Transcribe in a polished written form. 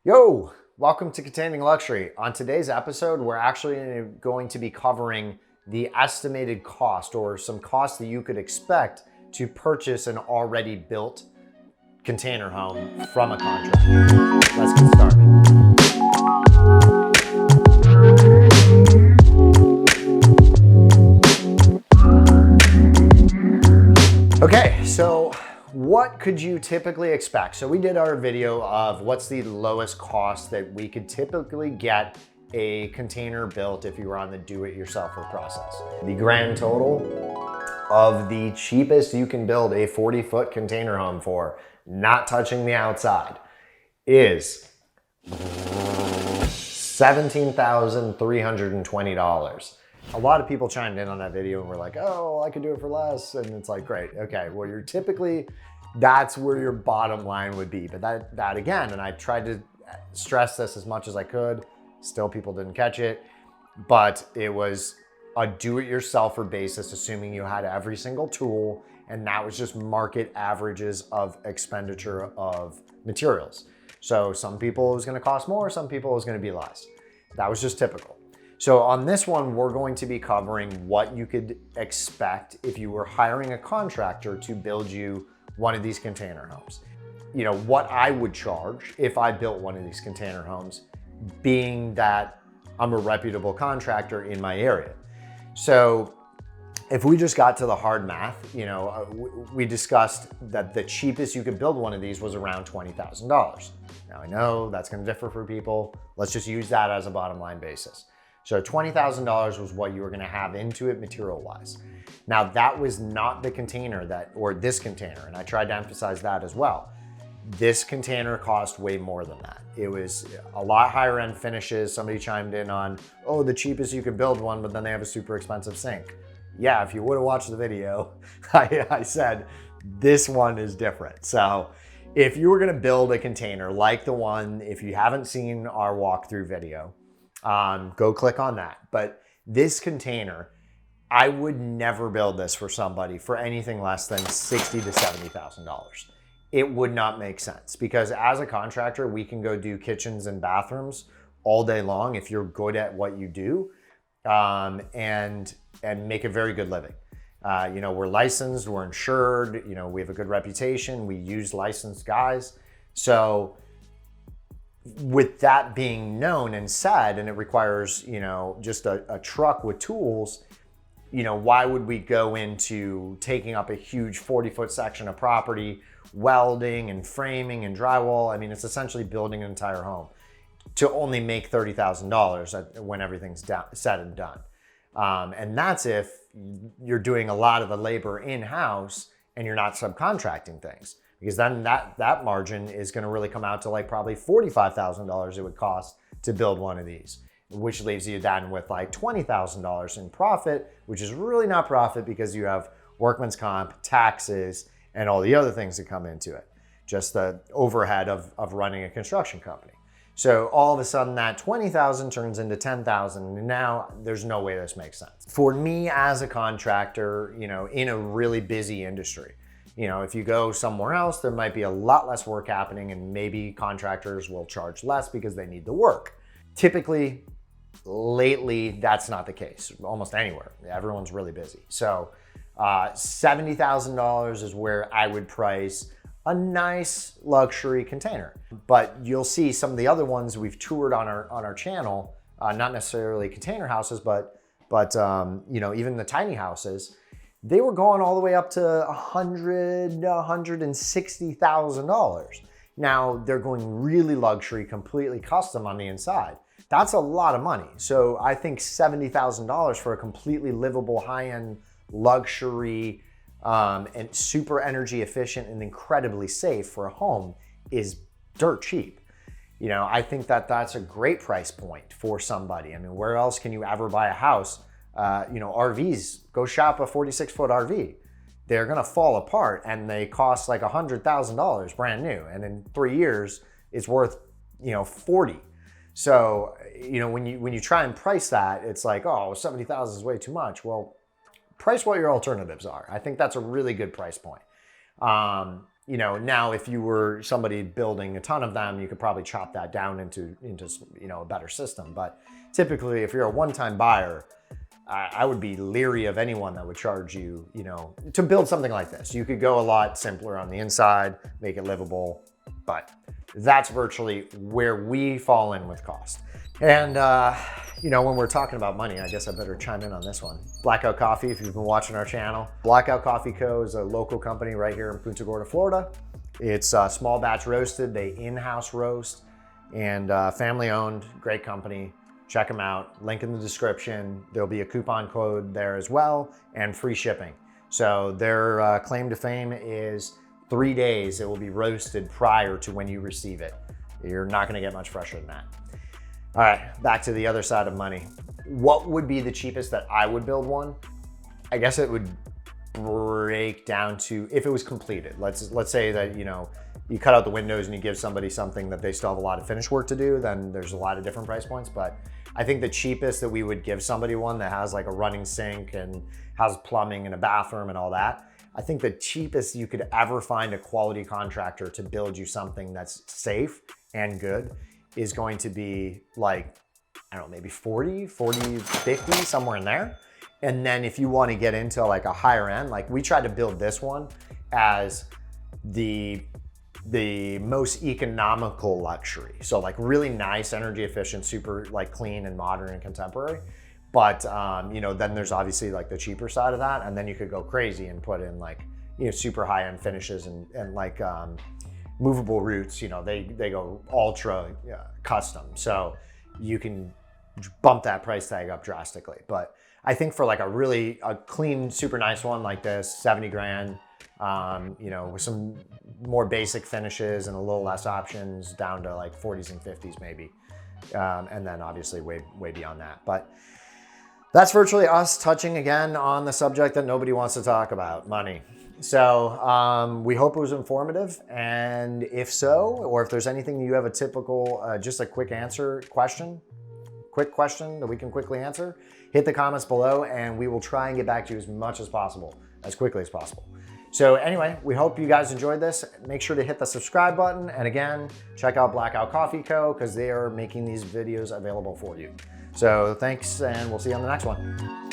Yo, welcome to Containing Luxury. On today's episode, we're actually going to be covering the estimated cost or some costs that you could expect to purchase an already built container home from a contractor. Let's get started. Okay, so what could you typically expect? So we did our video of what's the lowest cost that we could typically get a container built if you were on the do-it-yourselfer process. The grand total of the cheapest you can build a 40-foot container home for, not touching the outside, is $17,320. A lot of people chimed in on that video and were like, oh, I could do it for less. And it's like, great, okay, well, you're typically, that's where your bottom line would be. But that again, and I tried to stress this as much as I could, still people didn't catch it, but it was a do-it-yourselfer basis, assuming you had every single tool, and that was just market averages of expenditure of materials. So some people it was gonna cost more, some people it was gonna be less. That was just typical. So on this one, we're going to be covering what you could expect if you were hiring a contractor to build you one of these container homes. You know, what I would charge if I built one of these container homes, being that I'm a reputable contractor in my area. So if we just got to the hard math, you know, we discussed that the cheapest you could build one of these was around $20,000. Now I know that's gonna differ for people. Let's just use that as a bottom line basis. So $20,000 was what you were gonna have into it material-wise. Now that was not the container or this container, and I tried to emphasize that as well. This container cost way more than that. It was a lot higher end finishes. Somebody chimed in on, oh, the cheapest you could build one, but then they have a super expensive sink. Yeah, if you would have watched the video, I said, this one is different. So if you were gonna build a container like the one, if you haven't seen our walkthrough video, go click on that. But this container, I would never build this for somebody for anything less than $60,000 to $70,000. It would not make sense because as a contractor, we can go do kitchens and bathrooms all day long if you're good at what you do, and make a very good living. You know, we're licensed, we're insured, you know, we have a good reputation, we use licensed guys. So with that being known and said, and it requires, you know, just a truck with tools, you know, why would we go into taking up a huge 40-foot section of property, welding and framing and drywall? I mean, it's essentially building an entire home to only make $30,000 when everything's said and done. And that's if you're doing a lot of the labor in-house and you're not subcontracting things. Because then that margin is gonna really come out to like probably $45,000 it would cost to build one of these, which leaves you then with like $20,000 in profit, which is really not profit because you have workman's comp, taxes, and all the other things that come into it. Just the overhead of running a construction company. So all of a sudden that 20,000 turns into 10,000, and now there's no way this makes sense. For me as a contractor, you know, in a really busy industry, you know, if you go somewhere else, there might be a lot less work happening and maybe contractors will charge less because they need the work. Typically, lately, that's not the case, almost anywhere. Everyone's really busy. So $70,000 is where I would price a nice luxury container. But you'll see some of the other ones we've toured on our channel, not necessarily container houses, but you know, even the tiny houses, they were going all the way up to $160,000. Now they're going really luxury, completely custom on the inside. That's a lot of money. So I think $70,000 for a completely livable, high-end luxury and super energy efficient and incredibly safe for a home is dirt cheap. You know, I think that's a great price point for somebody. I mean, where else can you ever buy a house? You know, RVs, go shop a 46-foot RV. They're gonna fall apart and they cost like $100,000 brand new. And in 3 years, it's worth, you know, 40. So, you know, when you try and price that, it's like, oh, 70,000 is way too much. Well, price what your alternatives are. I think that's a really good price point. you know, now if you were somebody building a ton of them, you could probably chop that down into you know, a better system. But typically, if you're a one-time buyer, I would be leery of anyone that would charge you, you know, to build something like this. You could go a lot simpler on the inside, make it livable, but that's virtually where we fall in with cost. And, you know, when we're talking about money, I guess I better chime in on this one. Blackout Coffee, if you've been watching our channel. Blackout Coffee Co. is a local company right here in Punta Gorda, Florida. It's small batch roasted. They in-house roast, and family owned, great company. Check them out, link in the description. There'll be a coupon code there as well, and free shipping. So their claim to fame is 3 days it will be roasted prior to when you receive it. You're not gonna get much fresher than that. All right, back to the other side of money. What would be the cheapest that I would build one? I guess it would break down to, if it was completed. Let's say that, you know, you cut out the windows and you give somebody something that they still have a lot of finish work to do, then there's a lot of different price points. But I think the cheapest that we would give somebody one that has like a running sink and has plumbing and a bathroom and all that, I think the cheapest you could ever find a quality contractor to build you something that's safe and good is going to be like, I don't know, maybe 40, 50, somewhere in there. And then if you want to get into like a higher end, like we tried to build this one as the most economical luxury. So like really nice, energy efficient, super like clean and modern and contemporary. But you know, then there's obviously like the cheaper side of that. And then you could go crazy and put in like, you know, super high end finishes and like movable roots, you know, they go ultra custom. So you can bump that price tag up drastically. But I think for like a clean, super nice one like this, 70 grand, you know, with some more basic finishes and a little less options, down to like 40s and 50s maybe. And then obviously way beyond that. But that's virtually us touching again on the subject that nobody wants to talk about, money. So we hope it was informative. And if so, or if there's anything you have a typical, just a quick question that we can quickly answer, hit the comments below and we will try and get back to you as much as possible, as quickly as possible. So anyway, we hope you guys enjoyed this. Make sure to hit the subscribe button. And again, check out Blackout Coffee Co. because they are making these videos available for you. So thanks, and we'll see you on the next one.